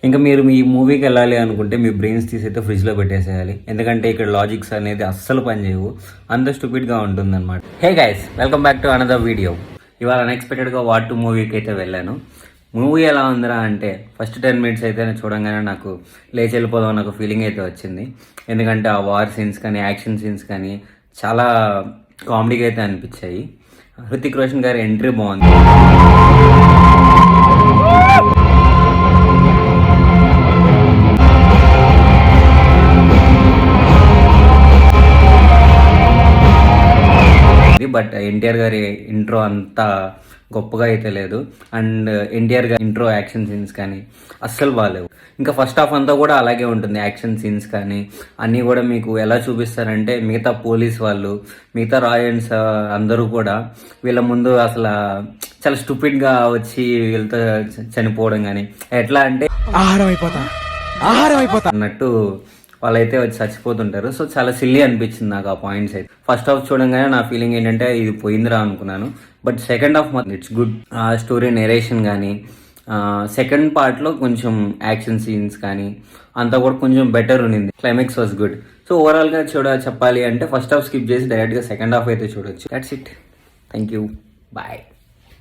ఇంకా మీరు మీ మూవీకి వెళ్ళాలి అనుకుంటే మీ బ్రెయిన్స్ తీసైతే ఫ్రిడ్జ్లో పెట్టేసేయాలి, ఎందుకంటే ఇక్కడ లాజిక్స్ అనేది అస్సలు పనిచేయవు, అంత స్టూపిడ్గా ఉంటుందన్నమాట. Hey guys, welcome back to another video. ఇవాళ అన్ఎక్స్పెక్టెడ్గా వార్ 2 మూవీకి అయితే వెళ్ళాను. మూవీ ఎలా ఉందిరా అంటే ఫస్ట్ 10 మినిట్స్ అయితే చూడంగానే నాకు లేచి వెళ్ళిపోదాం నాకు ఫీలింగ్ అయితే వచ్చింది. ఎందుకంటే ఆ వార్ సీన్స్ కానీ యాక్షన్ సీన్స్ కానీ చాలా కామెడీగా అయితే అనిపించాయి. హృతిక్ రోషన్ గారి ఎంట్రీ బాగుంది. బట్ ఎన్టీఆర్ గారి ఇంట్రో అంతా గొప్పగా అయితే లేదు. అండ్ ఎన్టీఆర్ గారి ఇంట్రో యాక్షన్ సీన్స్ కానీ అస్సలు బాగాలేవు. ఇంకా ఫస్ట్ హాఫ్ అంతా కూడా అలాగే ఉంటుంది. యాక్షన్ సీన్స్ కానీ అన్నీ కూడా మీకు ఎలా చూపిస్తారంటే మిగతా పోలీస్ వాళ్ళు, మిగతా రాయన్స్ అందరూ కూడా వీళ్ళ ముందు అసలు చాలా స్టూపిడ్గా వచ్చి వీళ్ళతో చనిపోవడం కానీ ఎట్లా అంటే ఆహారం అయిపోతా అన్నట్టు వాళ్ళైతే వచ్చి చచ్చిపోతుంటారు. సో చాలా సిల్లీ అనిపించింది నాకు ఆ పాయింట్స్ అయితే. ఫస్ట్ హాఫ్ చూడంగానే నా ఫీలింగ్ ఏంటంటే ఇది పోయిందిరా అనుకున్నాను. బట్ సెకండ్ హాఫ్ మాత్రం ఇట్స్ గుడ్. ఆ స్టోరీ నెరేషన్ కానీ సెకండ్ పార్ట్లో కొంచెం యాక్షన్ సీన్స్ కానీ అంతా కూడా కొంచెం బెటర్ ఉండింది. Climax was good. సో ఓవరాల్గా చెప్పాలి అంటే ఫస్ట్ హాఫ్ స్కిప్ చేసి డైరెక్ట్గా సెకండ్ హాఫ్ అయితే చూడొచ్చు. That's it. Thank you. Bye.